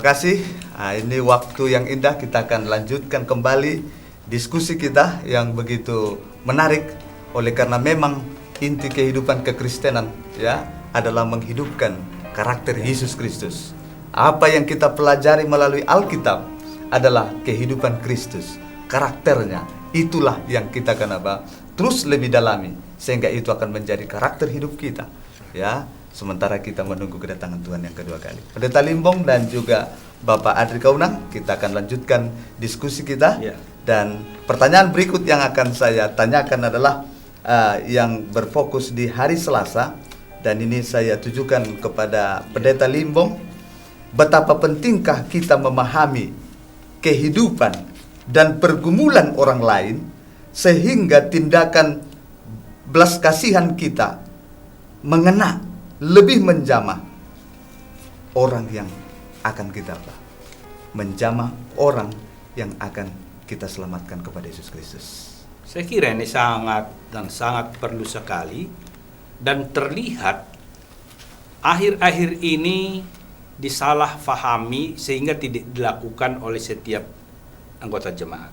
kasih. Ini waktu yang indah, kita akan lanjutkan kembali diskusi kita yang begitu menarik. Oleh karena memang inti kehidupan kekristenan ya adalah menghidupkan karakter Yesus Kristus. Apa yang kita pelajari melalui Alkitab adalah kehidupan Kristus, karakternya. Itulah yang kita akan terus lebih dalami, sehingga itu akan menjadi karakter hidup kita ya. Sementara kita menunggu kedatangan Tuhan yang kedua kali. Pendeta Limbong dan juga Bapak Adri Kaunang, kita akan lanjutkan diskusi kita. Dan pertanyaan berikut yang akan saya tanyakan adalah yang berfokus di hari Selasa. Dan ini saya tujukan kepada Pendeta Limbong. Betapa pentingkah kita memahami kehidupan dan pergumulan orang lain, sehingga tindakan belas kasihan kita mengena lebih menjamah orang yang akan kita menjamah orang yang akan kita selamatkan kepada Yesus Kristus. Saya kira ini sangat perlu sekali, dan terlihat akhir-akhir ini disalahfahami sehingga tidak dilakukan oleh setiap anggota jemaat.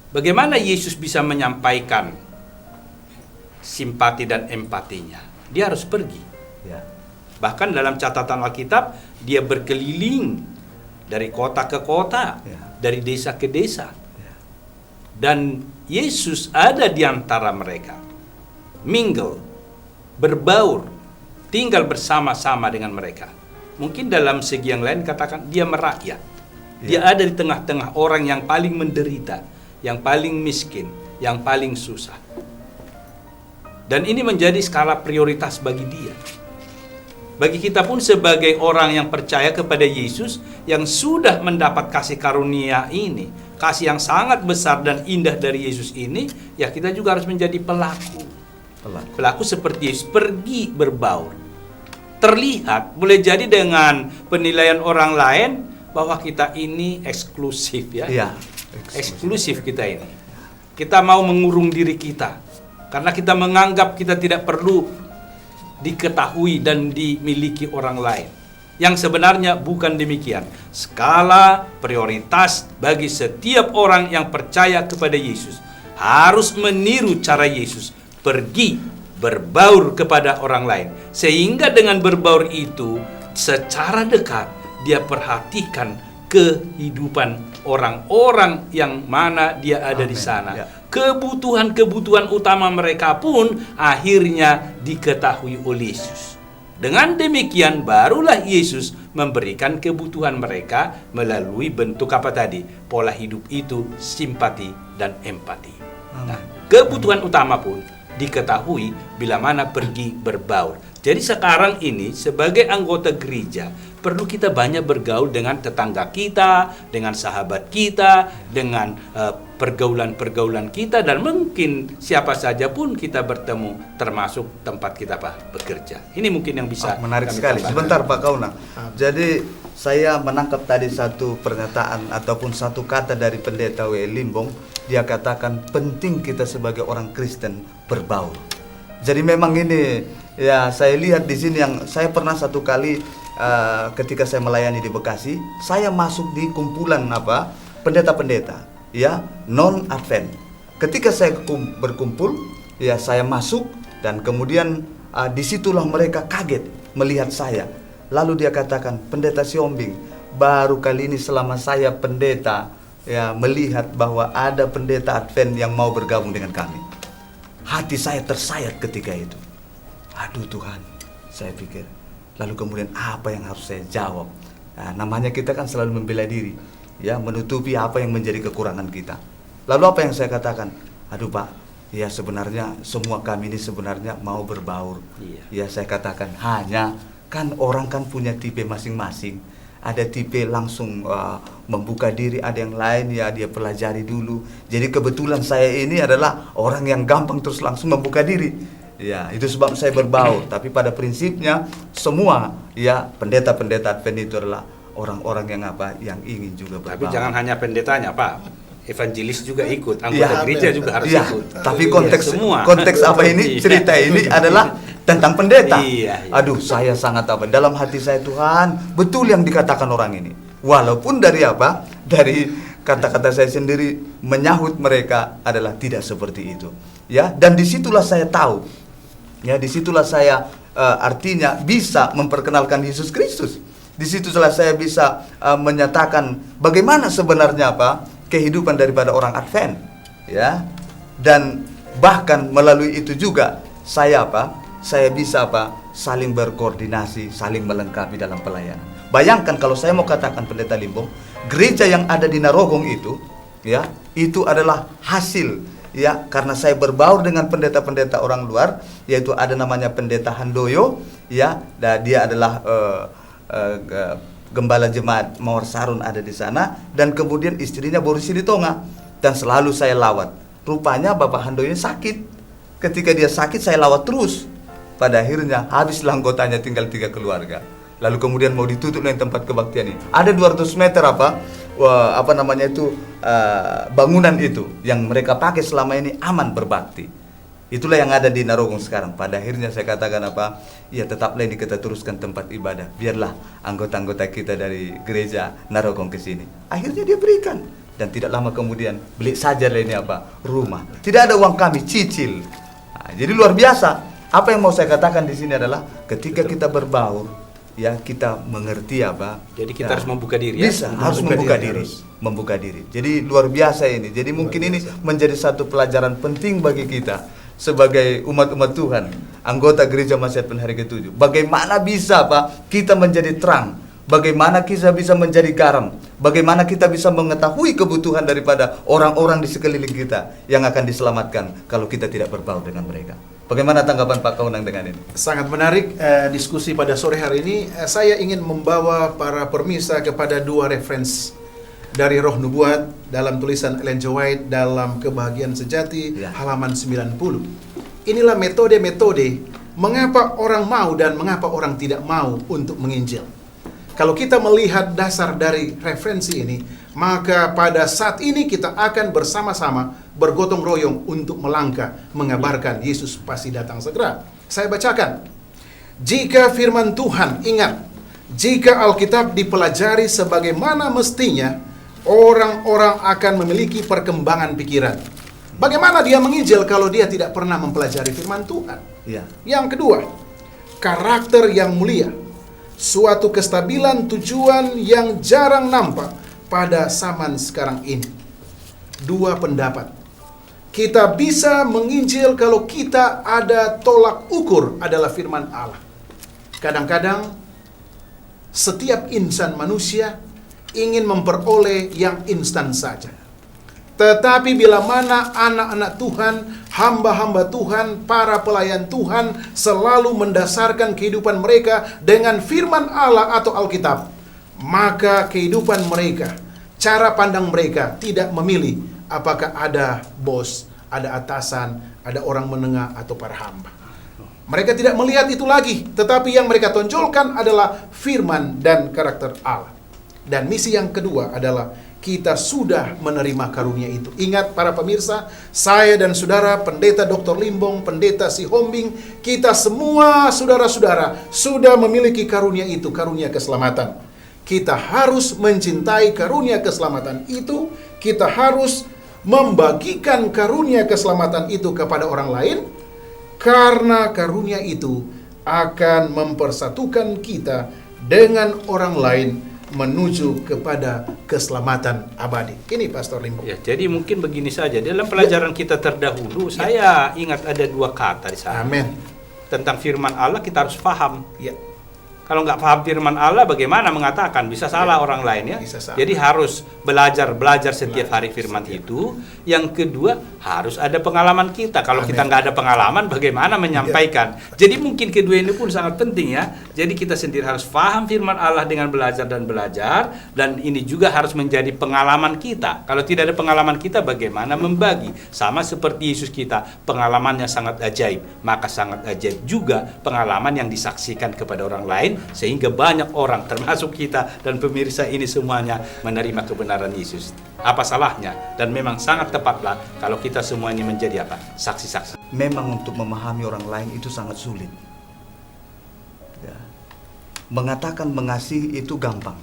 Bagaimana Yesus bisa menyampaikan simpati dan empatinya? Dia harus pergi. Bahkan dalam catatan Alkitab, dia berkeliling dari kota ke kota, dari desa ke desa. Dan Yesus ada di antara mereka, mingle, berbaur, tinggal bersama-sama dengan mereka. Mungkin dalam segi yang lain katakan dia merakyat. Dia ada di tengah-tengah orang yang paling menderita, yang paling miskin, yang paling susah. Dan ini menjadi skala prioritas bagi dia. Bagi kita pun sebagai orang yang percaya kepada Yesus, yang sudah mendapat kasih karunia ini, kasih yang sangat besar dan indah dari Yesus ini, ya kita juga harus menjadi pelaku. Pelaku seperti Yesus, pergi berbaur. Terlihat, boleh jadi dengan penilaian orang lain, bahwa kita ini eksklusif ya. Eksklusif kita ini. Kita mau mengurung diri kita. Karena kita menganggap kita tidak perlu diketahui dan dimiliki orang lain. Yang sebenarnya bukan demikian. Skala prioritas bagi setiap orang yang percaya kepada Yesus harus meniru cara Yesus. Pergi berbaur kepada orang lain. Sehingga dengan berbaur itu secara dekat dia perhatikan kehidupan orang-orang yang mana dia ada di sana. Kebutuhan-kebutuhan utama mereka pun akhirnya diketahui oleh Yesus. Dengan demikian barulah Yesus memberikan kebutuhan mereka melalui bentuk apa tadi? Pola hidup itu, simpati dan empati. Nah, kebutuhan utama pun diketahui bila mana pergi berbaur. Jadi sekarang ini sebagai anggota gereja perlu kita banyak bergaul dengan tetangga kita, dengan sahabat kita, dengan pergaulan-pergaulan kita, dan mungkin siapa saja pun kita bertemu, termasuk tempat kita bekerja. Ini mungkin yang bisa menarik sekali. Sebentar Pak Kaunang. Jadi saya menangkap tadi satu pernyataan ataupun satu kata dari Pendeta W. Limbong. Dia katakan penting kita sebagai orang Kristen berbaur. Jadi memang ini ya, saya lihat di sini yang saya pernah satu kali ketika saya melayani di Bekasi, saya masuk di kumpulan pendeta-pendeta ya non Advent. Ketika saya berkumpul ya, saya masuk dan kemudian disitulah mereka kaget melihat saya. Lalu dia katakan, Pendeta Siombing, baru kali ini selama saya pendeta ya melihat bahwa ada pendeta Advent yang mau bergabung dengan kami. Hati saya tersayat ketika itu. Aduh Tuhan, saya pikir. Lalu kemudian apa yang harus saya jawab? Nah, namanya kita kan selalu membela diri, ya, menutupi apa yang menjadi kekurangan kita. Lalu apa yang saya katakan? Aduh Pak, ya sebenarnya semua kami ini sebenarnya mau berbaur. Ya saya katakan, hanya kan orang kan punya tipe masing-masing. Ada tipe langsung membuka diri, ada yang lain ya dia pelajari dulu. Jadi kebetulan saya ini adalah orang yang gampang terus langsung membuka diri. Ya, itu sebab saya berbaur. Tapi pada prinsipnya semua ya pendeta-pendeta Advent itu adalah orang-orang yang yang ingin juga berbaur. Tapi jangan hanya pendetanya, Pak. evangelis juga ikut, anggota gereja juga harus Iya, ikut. tapi konteks semua. konteks apa ini, cerita ini adalah tentang pendeta. Iya. Aduh, saya sangat apa? Dalam hati saya, Tuhan, betul yang dikatakan orang ini. Walaupun dari apa? Dari kata-kata saya sendiri menyahut mereka adalah tidak seperti itu. Ya, dan disitulah saya tahu. Ya, disitulah saya artinya bisa memperkenalkan Yesus Kristus. Disitulah saya bisa menyatakan bagaimana sebenarnya apa kehidupan daripada orang Advent. Ya, dan bahkan melalui itu juga saya bisa saling berkoordinasi, saling melengkapi dalam pelayanan. Bayangkan kalau saya mau katakan Pendeta Limbong, gereja yang ada di Narogong itu, ya, itu adalah hasil, ya, karena saya berbaur dengan pendeta-pendeta orang luar, yaitu ada namanya Pendeta Handoyo, ya, dan dia adalah gembala jemaat Mawar Sarun ada di sana, dan kemudian istrinya Boris Silitonga, dan selalu saya lawat. Rupanya Bapak Handoyo sakit. Ketika dia sakit saya lawat terus. Pada akhirnya habislah anggotanya, tinggal 3 keluarga. Lalu kemudian mau ditutup dengan tempat kebaktian ini. Ada 200 meter bangunan itu yang mereka pakai selama ini aman berbakti. Itulah yang ada di Narogong sekarang. Pada akhirnya saya katakan ya tetaplah ini kita teruskan tempat ibadah. Biarlah anggota-anggota kita dari gereja Narogong ke sini. Akhirnya dia berikan. Dan tidak lama kemudian beli saja ini rumah. Tidak ada uang kami, cicil. Nah, jadi luar biasa. Apa yang mau saya katakan di sini adalah ketika kita berbaur, ya kita mengerti Jadi kita harus membuka diri. Bisa, harus membuka diri. Jadi luar biasa ini. Jadi mungkin ini menjadi satu pelajaran penting bagi kita sebagai umat-umat Tuhan, anggota gereja Masjid Advent Hari ke-7. Bagaimana bisa kita menjadi terang? Bagaimana kita bisa menjadi garam? Bagaimana kita bisa mengetahui kebutuhan daripada orang-orang di sekeliling kita yang akan diselamatkan kalau kita tidak berbaur dengan mereka? Bagaimana tanggapan Pak Kaunang dengan ini? Sangat menarik diskusi pada sore hari ini. Saya ingin membawa para pemirsa kepada 2 referensi dari Roh Nubuat dalam tulisan Ellen G. White dalam Kebahagiaan Sejati, halaman 90. Inilah metode-metode mengapa orang mau dan mengapa orang tidak mau untuk menginjil. Kalau kita melihat dasar dari referensi ini, maka pada saat ini kita akan bersama-sama bergotong royong untuk melangkah mengabarkan Yesus pasti datang segera. Saya bacakan. Jika firman Tuhan, ingat, jika Alkitab dipelajari sebagaimana mestinya, orang-orang akan memiliki perkembangan pikiran. Bagaimana dia menginjil kalau dia tidak pernah mempelajari firman Tuhan? Ya. Yang kedua, karakter yang mulia. Suatu kestabilan tujuan yang jarang nampak pada zaman sekarang ini. 2 pendapat. Kita bisa menginjil kalau kita ada tolak ukur adalah firman Allah. Kadang-kadang setiap insan manusia ingin memperoleh yang instan saja. Tetapi bila mana anak-anak Tuhan, hamba-hamba Tuhan, para pelayan Tuhan selalu mendasarkan kehidupan mereka dengan firman Allah atau Alkitab, maka kehidupan mereka, cara pandang mereka tidak memilih apakah ada bos, ada atasan, ada orang menengah atau para hamba. Mereka tidak melihat itu lagi, tetapi yang mereka tonjolkan adalah firman dan karakter Allah. Dan misi yang kedua adalah kita sudah menerima karunia itu. Ingat para pemirsa, saya dan saudara Pendeta Dr. Limbong, Pendeta Sihombing, kita semua saudara-saudara sudah memiliki karunia itu, karunia keselamatan. Kita harus mencintai karunia keselamatan itu, kita harus membagikan karunia keselamatan itu kepada orang lain, karena karunia itu akan mempersatukan kita dengan orang lain menuju kepada keselamatan abadi. Ini Pastor Limbong. Ya, jadi mungkin begini saja. Dalam pelajaran kita terdahulu, saya ingat ada 2 kata di sana. Amin. Tentang firman Allah kita harus paham. Ya. Kalau nggak paham firman Allah, bagaimana mengatakan? Bisa salah orang lain ya. Bisa salah. Jadi harus belajar setiap hari firman itu. Yang kedua, harus ada pengalaman kita. Kalau kita nggak ada pengalaman, bagaimana menyampaikan? Jadi mungkin kedua ini pun sangat penting ya. Jadi kita sendiri harus paham firman Allah dengan belajar, dan ini juga harus menjadi pengalaman kita. Kalau tidak ada pengalaman kita, bagaimana membagi? Sama seperti Yesus kita, pengalamannya sangat ajaib. Maka sangat ajaib juga pengalaman yang disaksikan kepada orang lain lain, sehingga banyak orang termasuk kita dan pemirsa ini semuanya menerima kebenaran Yesus. Apa salahnya? Dan memang sangat tepatlah kalau kita semua ini menjadi apa? Saksi-saksi. Memang untuk memahami orang lain itu sangat sulit. Ya. Mengatakan mengasihi itu gampang.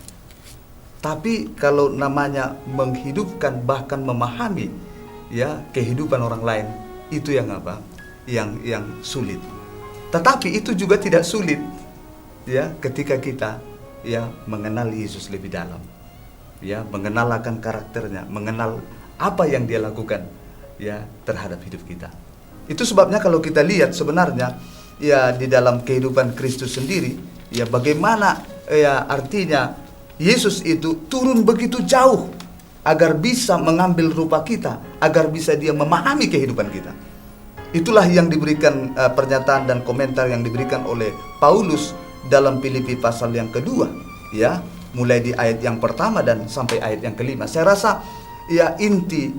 Tapi kalau namanya menghidupkan bahkan memahami ya kehidupan orang lain, itu yang apa? Yang sulit. Tetapi itu juga tidak sulit ya ketika kita ya mengenal Yesus lebih dalam. Ya, mengenal akan karakternya, mengenal apa yang dia lakukan ya terhadap hidup kita. Itu sebabnya kalau kita lihat sebenarnya ya di dalam kehidupan Kristus sendiri ya bagaimana ya artinya Yesus itu turun begitu jauh agar bisa mengambil rupa kita, agar bisa dia memahami kehidupan kita. Itulah yang diberikan pernyataan dan komentar yang diberikan oleh Paulus dalam Filipi pasal yang kedua, ya, mulai di ayat yang pertama dan sampai ayat yang kelima. Saya rasa ya inti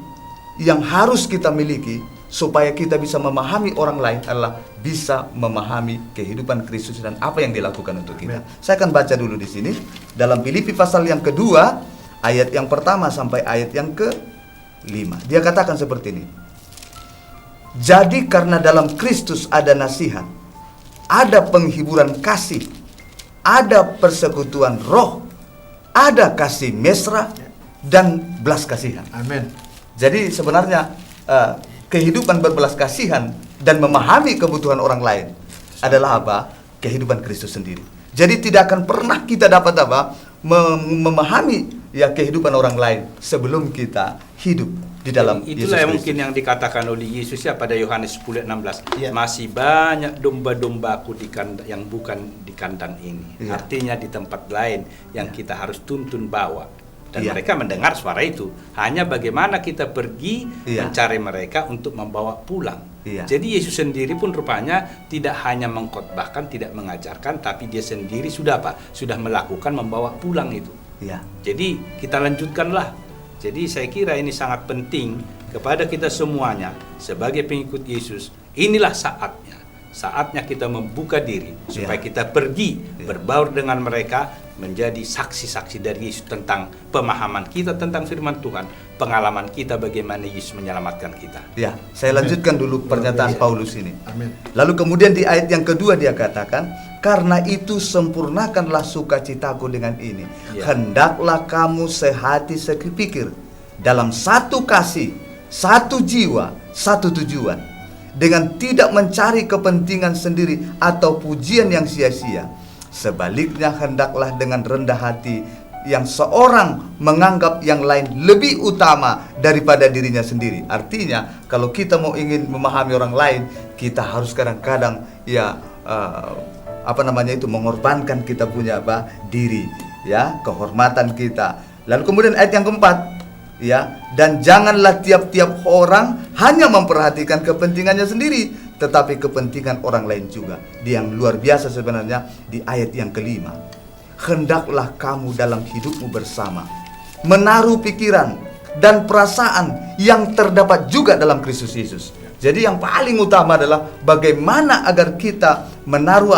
yang harus kita miliki supaya kita bisa memahami orang lain adalah bisa memahami kehidupan Kristus dan apa yang dilakukan untuk kita. Saya akan baca dulu di sini dalam Filipi pasal yang kedua ayat yang pertama sampai ayat yang ke-5. Dia katakan seperti ini. Jadi karena dalam Kristus ada nasihat, ada penghiburan kasih, ada persekutuan roh, ada kasih mesra dan belas kasihan. Amin. Jadi sebenarnya kehidupan berbelas kasihan dan memahami kebutuhan orang lain adalah apa? Kehidupan Kristus sendiri. Jadi tidak akan pernah kita dapat apa? Memahami ya kehidupan orang lain sebelum kita hidup di dalam Yesus Itulah yang Kristus. mungkin yang dikatakan oleh Yesus ya pada Yohanes 10:16. Ya. Masih banyak domba-dombaku yang bukan di kandang ini. Ya. Artinya di tempat lain yang kita harus tuntun bawa. Dan Ya. mereka mendengar suara itu. Hanya bagaimana kita pergi Ya. mencari mereka untuk membawa pulang. Ya. Jadi Yesus sendiri pun rupanya tidak hanya mengkhotbahkan, tidak mengajarkan, tapi dia sendiri sudah apa? Sudah melakukan membawa pulang itu. Ya. Jadi kita lanjutkanlah. Jadi saya kira ini sangat penting kepada kita semuanya sebagai pengikut Yesus. Inilah saatnya. Saatnya kita membuka diri supaya kita pergi berbaur dengan mereka, menjadi saksi-saksi dari Yesus tentang pemahaman kita tentang firman Tuhan, pengalaman kita bagaimana Yesus menyelamatkan kita. Ya, saya lanjutkan dulu pernyataan Paulus ini. Amin. Lalu kemudian di ayat yang kedua dia katakan, karena itu sempurnakanlah sukacitaku dengan ini. Ya. Hendaklah kamu sehati sepikir dalam satu kasih, satu jiwa, satu tujuan, dengan tidak mencari kepentingan sendiri atau pujian yang sia-sia. Sebaliknya hendaklah dengan rendah hati yang seorang menganggap yang lain lebih utama daripada dirinya sendiri. Artinya kalau kita mau ingin memahami orang lain, kita harus kadang-kadang ya mengorbankan kita punya diri, ya, kehormatan kita. Lalu kemudian ayat yang keempat, ya, dan janganlah tiap-tiap orang hanya memperhatikan kepentingannya sendiri, tetapi kepentingan orang lain juga. Yang luar biasa sebenarnya di ayat yang kelima. Hendaklah kamu dalam hidupmu bersama menaruh pikiran dan perasaan yang terdapat juga dalam Kristus Yesus. Jadi yang paling utama adalah bagaimana agar kita menaruh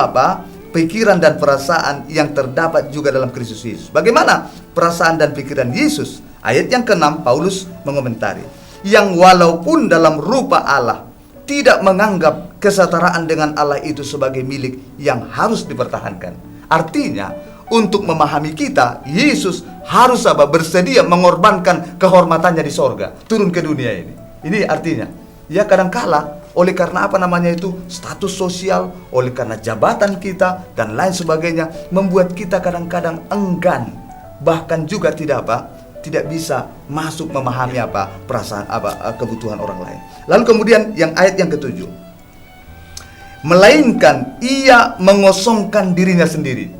pikiran dan perasaan yang terdapat juga dalam Kristus Yesus. Bagaimana perasaan dan pikiran Yesus? Ayat yang ke-6 Paulus mengomentari, yang walaupun dalam rupa Allah tidak menganggap kesetaraan dengan Allah itu sebagai milik yang harus dipertahankan. Artinya untuk memahami kita, Yesus harus bersedia mengorbankan kehormatannya di sorga, turun ke dunia ini. Ini artinya ya kadangkala oleh karena status sosial, oleh karena jabatan kita dan lain sebagainya, membuat kita kadang-kadang enggan, bahkan juga tidak bisa masuk memahami perasaan kebutuhan orang lain. Lalu kemudian yang ayat yang ke-7, melainkan ia mengosongkan dirinya sendiri.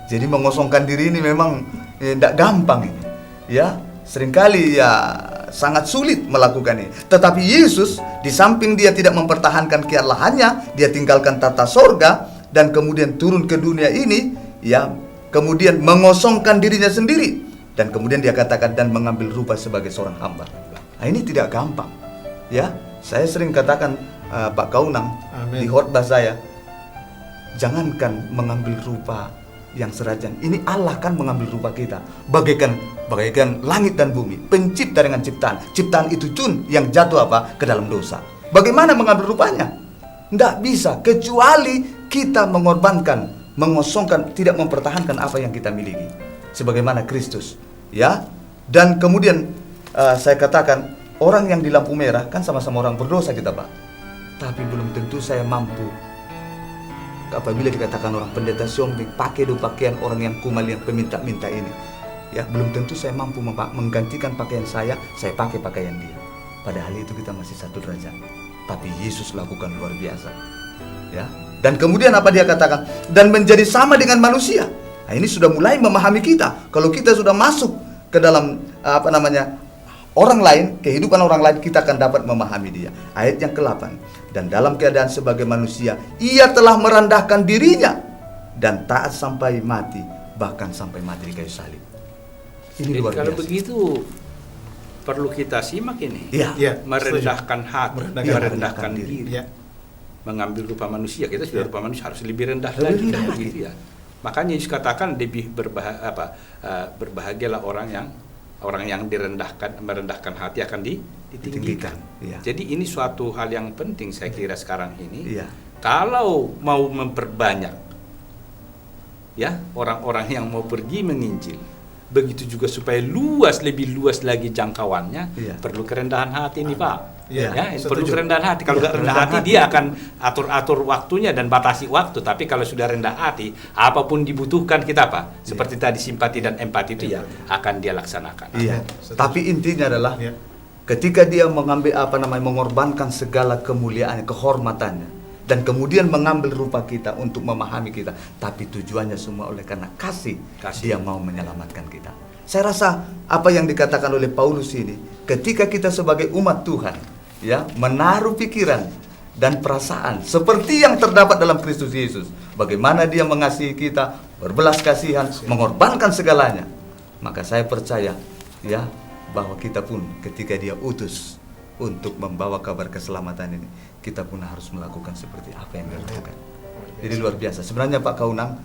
Jadi mengosongkan diri ini memang tidak gampang ini, ya. Seringkali ya sangat sulit melakukan ini. Tetapi Yesus di samping dia tidak mempertahankan kealahannya, dia tinggalkan tata sorga dan kemudian turun ke dunia ini, ya, kemudian mengosongkan dirinya sendiri dan kemudian dia katakan dan mengambil rupa sebagai seorang hamba. Nah, ini tidak gampang, ya. Saya sering katakan Pak Kaunang di khotbah saya, jangankan mengambil rupa yang serajaan. Ini Allah kan mengambil rupa kita bagaikan langit dan bumi, pencipta dengan ciptaan. Ciptaan itu pun yang jatuh ke dalam dosa. Bagaimana mengambil rupanya? Tidak bisa, kecuali kita mengorbankan, mengosongkan, tidak mempertahankan apa yang kita miliki, sebagaimana Kristus, ya. Dan kemudian saya katakan, orang yang di lampu merah kan sama-sama orang berdosa kita, Pak. Tapi belum tentu saya mampu. Apabila dikatakan orang pendeta Siombing, pakai pakaian orang yang kumal, yang peminta-minta ini, ya, belum tentu saya mampu menggantikan pakaian saya pakai pakaian dia. Padahal itu kita masih satu derajat. Tapi Yesus lakukan luar biasa, ya. Dan kemudian apa dia katakan? Dan menjadi sama dengan manusia. Nah, ini sudah mulai memahami kita. Kalau kita sudah masuk ke dalam orang lain, kehidupan orang lain, kita akan dapat memahami dia. Ayat yang ke-8. Dan dalam keadaan sebagai manusia, ia telah merendahkan dirinya dan taat sampai mati, bahkan sampai mati di kayu salib. Ini luar biasa. Kalau begitu perlu kita simak ini. Ya, merendahkan hati, merendahkan diri. Ya. Mengambil rupa manusia, kita sudah rupa manusia, harus lebih rendah lagi, gitu ya. Makanya Yesus katakan lebih berbahagialah orang yang merendahkan hati akan ditinggikan. Ya. Jadi ini suatu hal yang penting saya kira sekarang ini. Ya. Kalau mau memperbanyak, ya, orang-orang yang mau pergi menginjil, begitu juga supaya lebih luas lagi jangkauannya, perlu kerendahan hati ini, Pak. Perlu kerendahan hati. Kalau nggak rendah hati, dia akan atur waktunya dan batasi waktu. Tapi kalau sudah rendah hati, apapun dibutuhkan kita, Pak, seperti tadi simpati dan empati itu akan dia laksanakan. Iya. Tapi intinya adalah ketika dia mengambil mengorbankan segala kemuliaannya, kehormatannya, dan kemudian mengambil rupa kita untuk memahami kita, tapi tujuannya semua oleh karena kasih. Dia mau menyelamatkan kita. Saya rasa apa yang dikatakan oleh Paulus ini, ketika kita sebagai umat Tuhan, ya, menaruh pikiran dan perasaan seperti yang terdapat dalam Kristus Yesus, bagaimana dia mengasihi kita, berbelas kasihan, mengorbankan segalanya, maka saya percaya, ya, bahwa kita pun ketika dia utus untuk membawa kabar keselamatan ini, kita pun harus melakukan seperti apa yang dia lakukan. Jadi luar biasa. Sebenarnya Pak Kaunang,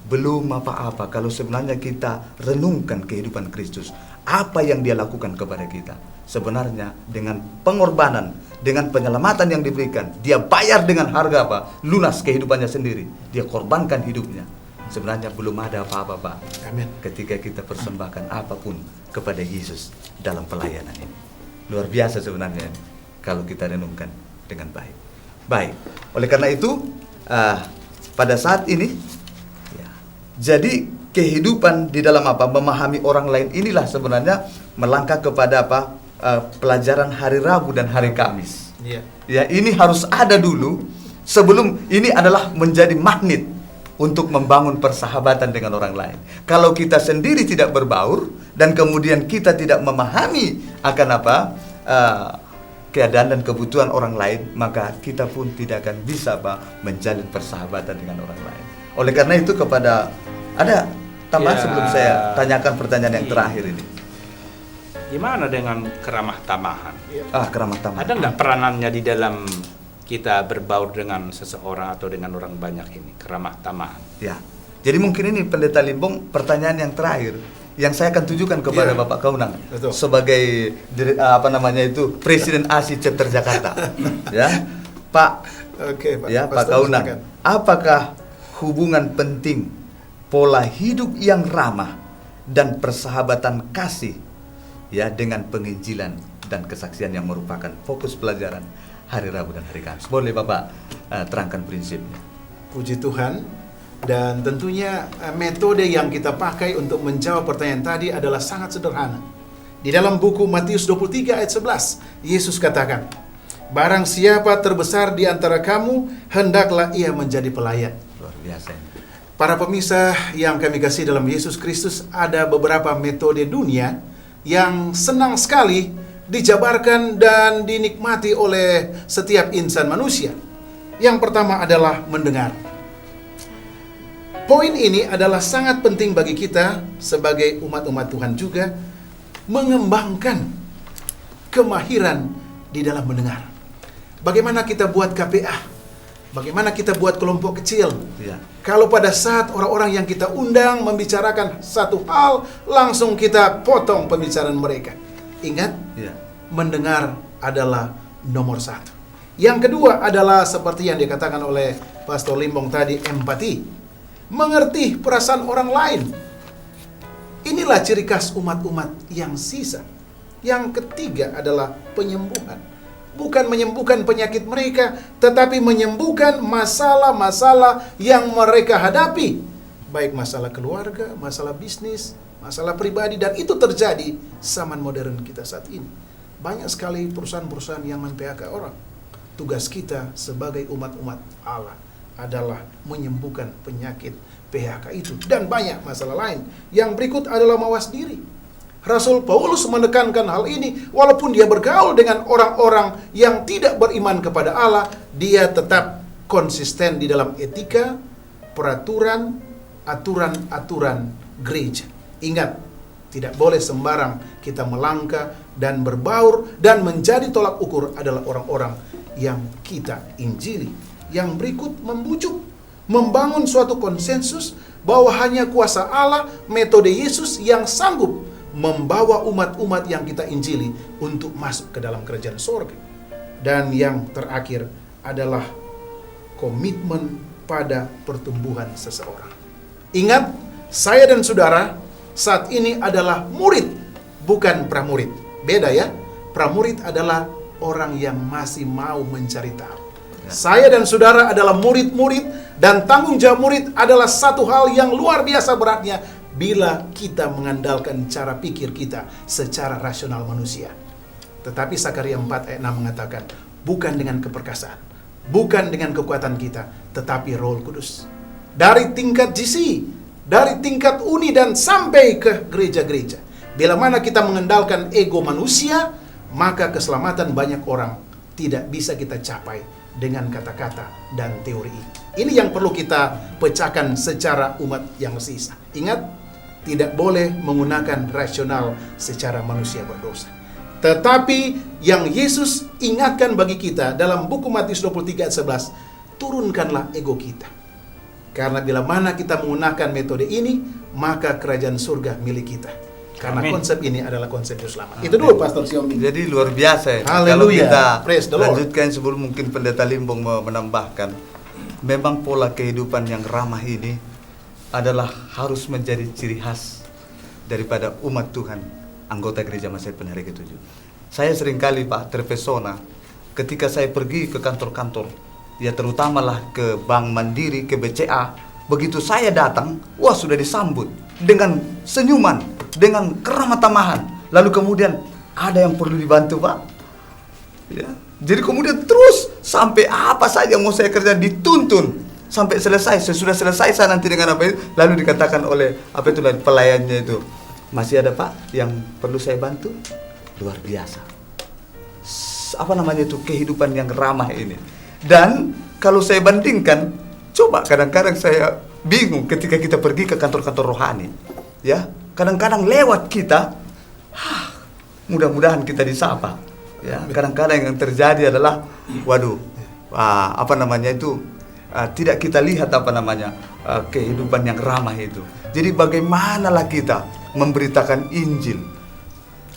belum apa-apa kalau sebenarnya kita renungkan kehidupan Kristus, apa yang dia lakukan kepada kita. Sebenarnya dengan pengorbanan, dengan penyelamatan yang diberikan, dia bayar dengan harga, Pak, lunas kehidupannya sendiri. Dia korbankan hidupnya. Sebenarnya belum ada apa-apa, Pak. Amin. Ketika kita persembahkan apapun kepada Yesus dalam pelayanan ini. Luar biasa sebenarnya kalau kita renungkan dengan baik. Baik. Oleh karena itu, pada saat ini, ya, jadi kehidupan di dalam memahami orang lain inilah sebenarnya melangkah kepada pelajaran hari Rabu dan hari Kamis. Ya, ini harus ada dulu sebelum ini adalah menjadi magnet untuk membangun persahabatan dengan orang lain. Kalau kita sendiri tidak berbaur dan kemudian kita tidak memahami akan keadaan dan kebutuhan orang lain, maka kita pun tidak akan bisa menjalin persahabatan dengan orang lain. Oleh karena itu ada tambahan sebelum saya tanyakan pertanyaan yang terakhir ini. Gimana dengan keramah tamahan? Keramah tamahan. Ada nggak peranannya di dalam kita berbaur dengan seseorang atau dengan orang banyak ini, keramah tamahan? Ya. Jadi mungkin ini Pendeta Limbong pertanyaan yang terakhir yang saya akan tujukan kepada Bapak Kaunang sebagai Presiden ASI Chapter Jakarta. Ya, Pak. Oke, Pak. Ya, Pak Kaunang. Apakah hubungan penting, pola hidup yang ramah dan persahabatan kasih, ya, dengan penginjilan dan kesaksian yang merupakan fokus pelajaran hari Rabu dan hari Kamis? Boleh Bapak terangkan prinsipnya? Puji Tuhan. Dan tentunya metode yang kita pakai untuk menjawab pertanyaan tadi adalah sangat sederhana. Di dalam buku Matius 23 ayat 11, Yesus katakan, "Barang siapa terbesar di antara kamu, hendaklah ia menjadi pelayan." Luar biasa. Para pemirsa yang kami kasih dalam Yesus Kristus, ada beberapa metode dunia yang senang sekali dijabarkan dan dinikmati oleh setiap insan manusia. Yang pertama adalah mendengar. Poin ini adalah sangat penting bagi kita sebagai umat-umat Tuhan juga, mengembangkan kemahiran di dalam mendengar. Bagaimana kita buat KPA? Bagaimana kita buat kelompok kecil? Ya. Kalau pada saat orang-orang yang kita undang membicarakan satu hal, langsung kita potong pembicaraan mereka. Ingat, Ya. mendengar adalah nomor satu. Yang kedua adalah seperti yang dikatakan oleh Pastor Limbong tadi, empati. Mengerti perasaan orang lain. Inilah ciri khas umat-umat yang sisa. Yang ketiga adalah penyembuhan. Bukan menyembuhkan penyakit mereka, tetapi menyembuhkan masalah-masalah yang mereka hadapi. Baik masalah keluarga, masalah bisnis, masalah pribadi, dan itu terjadi zaman modern kita saat ini. Banyak sekali perusahaan-perusahaan yang men-PHK orang. Tugas kita sebagai umat-umat Allah adalah menyembuhkan penyakit PHK itu dan banyak masalah lain. Yang berikut adalah mawas diri. Rasul Paulus menekankan hal ini, walaupun dia bergaul dengan orang-orang yang tidak beriman kepada Allah, dia tetap konsisten di dalam etika, peraturan, aturan-aturan gereja. Ingat, tidak boleh sembarang kita melangkah dan berbaur, dan menjadi tolak ukur adalah orang-orang yang kita injili. Yang berikut membujuk, membangun suatu konsensus bahwa hanya kuasa Allah, metode Yesus yang sanggup membawa umat-umat yang kita injili untuk masuk ke dalam kerajaan sorga. Dan yang terakhir adalah komitmen pada pertumbuhan seseorang. Ingat, saya dan saudara saat ini adalah murid, bukan pramurid. Beda ya, pramurid adalah orang yang masih mau mencari tahu. Saya dan saudara adalah murid-murid, dan tanggung jawab murid adalah satu hal yang luar biasa beratnya bila kita mengandalkan cara pikir kita secara rasional manusia. Tetapi Sakaria 4 ayat 6 mengatakan, bukan dengan keperkasaan, bukan dengan kekuatan kita, tetapi Roh Kudus. Dari tingkat GC, dari tingkat uni dan sampai ke gereja-gereja. Bila mana kita mengandalkan ego manusia, maka keselamatan banyak orang tidak bisa kita capai dengan kata-kata dan teori. Ini yang perlu kita pecahkan secara umat yang sisa. Ingat, tidak boleh menggunakan rasional secara manusia berdosa. Tetapi yang Yesus ingatkan bagi kita dalam buku Matius 23 ayat 11, turunkanlah ego kita. Karena bila mana kita menggunakan metode ini, maka kerajaan surga milik kita. Karena Amin. konsep ini adalah konsep Juru Selamat. Itu dulu Pastor Xiaomi. Jadi luar biasa ya. Kalau Haleluya. kita Praise the Lord. lanjutkan sebelum mungkin Pendeta Limbong menambahkan, memang pola kehidupan yang ramah ini adalah harus menjadi ciri khas daripada umat Tuhan, anggota Gereja Masyarakat Penari ke-7. Saya seringkali Pak terpesona ketika saya pergi ke kantor-kantor, ya terutamalah ke Bank Mandiri, ke BCA. Begitu saya datang, wah sudah disambut dengan senyuman, dengan keramah tamahan. Lalu kemudian ada yang perlu dibantu Pak. Ya. Jadi kemudian terus sampai apa saja mau saya kerja dituntun sampai selesai. Sesudah selesai saya nanti dengan apa itu, lalu dikatakan oleh apa itu pelayannya itu, masih ada Pak yang perlu saya bantu. Luar biasa. Apa namanya itu, kehidupan yang ramah ini. Dan kalau saya bandingkan, coba kadang-kadang saya bingung ketika kita pergi ke kantor-kantor rohani, ya kadang-kadang lewat kita, mudah-mudahan kita disapa. Ya, kadang-kadang yang terjadi adalah, waduh, apa namanya itu, tidak kita lihat apa namanya kehidupan yang ramah itu. Jadi bagaimanalah kita memberitakan Injil,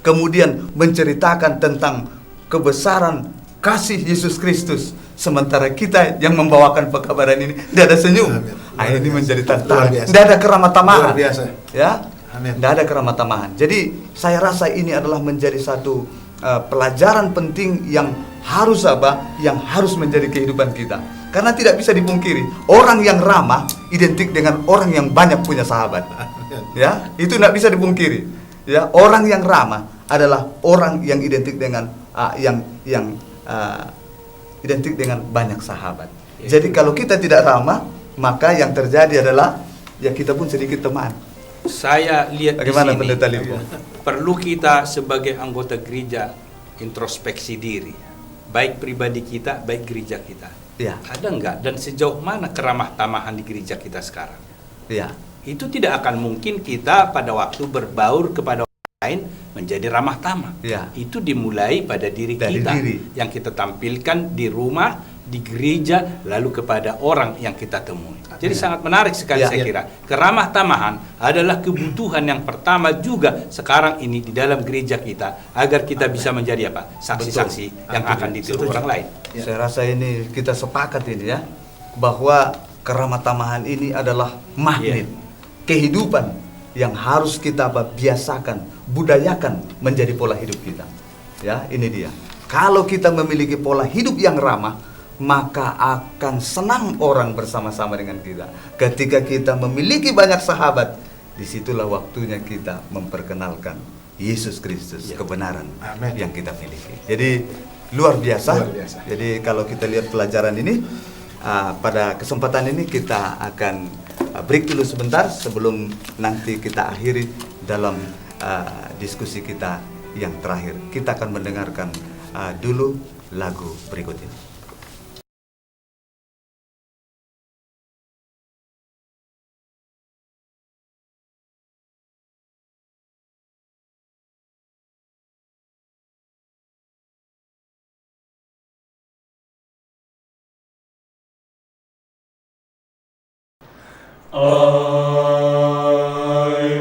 kemudian menceritakan tentang kebesaran kasih Yesus Kristus, sementara kita yang membawakan pekabaran ini tidak ada senyum. Ini menjadi tantangan. Tidak ada keramah tamahan. Luar biasa. Ya, Amin. tidak ada keramah tamahan. Jadi saya rasa ini adalah menjadi satu pelajaran penting yang harus yang harus menjadi kehidupan kita. Karena tidak bisa dipungkiri, orang yang ramah identik dengan orang yang banyak punya sahabat. Ya, itu tidak bisa dipungkiri. Ya, orang yang ramah adalah orang yang identik dengan identik dengan banyak sahabat. Jadi kalau kita tidak ramah, maka yang terjadi adalah ya kita pun sedikit teman. Saya lihat Bagaimana di sini, Pendeta Limbong? perlu kita sebagai anggota gereja introspeksi diri, baik pribadi kita, baik gereja kita. Ya. Ada enggak dan sejauh mana keramah tamahan di gereja kita sekarang? Ya. Itu tidak akan mungkin kita pada waktu berbaur kepada orang lain menjadi ramah tamah. Ya. Itu dimulai pada diri Dari kita diri. yang kita tampilkan di rumah di gereja, lalu kepada orang yang kita temui. Jadi sangat menarik sekali Ya, saya ya. kira. Keramah tamahan adalah kebutuhan yang pertama juga sekarang ini di dalam gereja kita, agar kita bisa menjadi apa? Saksi-saksi yang akan ditiru orang lain. Saya rasa ini kita sepakat ini ya, bahwa keramah tamahan ini adalah magnet kehidupan yang harus kita biasakan, budayakan menjadi pola hidup kita. Ya, ini dia. Kalau kita memiliki pola hidup yang ramah, maka akan senang orang bersama-sama dengan kita. Ketika kita memiliki banyak sahabat, disitulah waktunya kita memperkenalkan Yesus Kristus, kebenaran Amin. yang kita miliki. Jadi luar biasa. Luar biasa. Jadi kalau kita lihat pelajaran ini, pada kesempatan ini kita akan break dulu sebentar sebelum nanti kita akhiri dalam diskusi kita yang terakhir. Kita akan mendengarkan dulu lagu berikut ini. I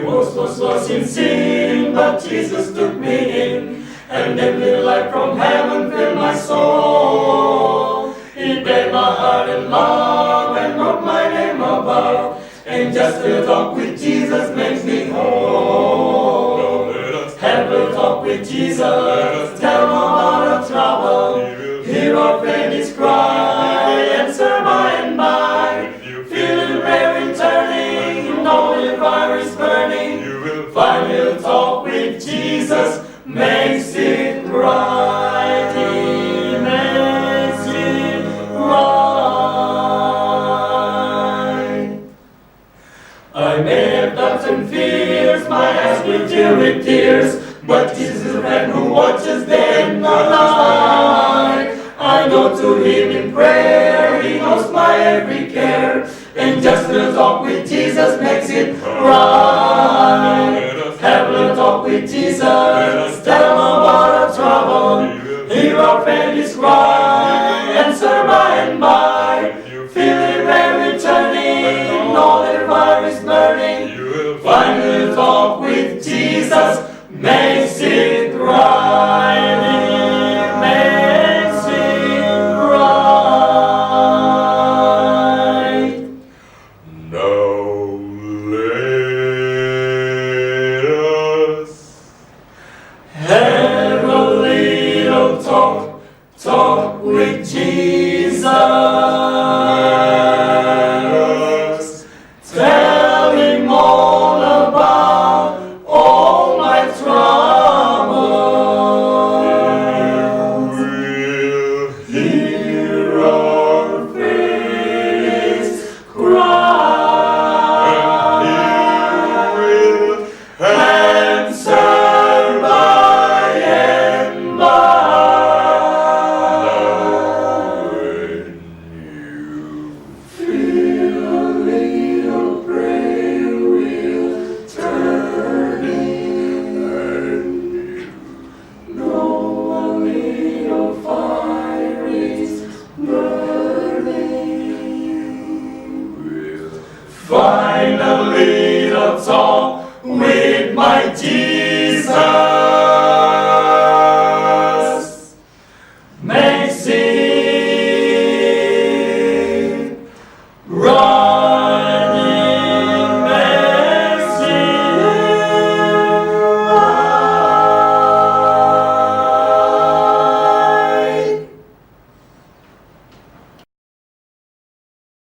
was lost in sin, but Jesus took me in, and then little light from heaven filled my soul. He gave my heart and love and wrote my name above, and just a talk with Jesus makes me whole. Have a talk with Jesus, tell him about our trouble, hear our faintest cry, answer by and by. Feel prayer returning, know the fire is burning. Find a talk with Jesus, makes it right. He makes it right. I may have doubts and fears, my eyes will fill with tears, but Jesus is a friend who watches day and night. I go to him in prayer, he knows my every care, and just a talk with Jesus makes it right. Have a talk with Jesus, tell him about our trouble, hear our faintest cry, answer by and by. Feel the rain returning, know that fire is burning. Find a talk with Jesus, makes it right. He makes it right. Now let us have a little talk with Jesus.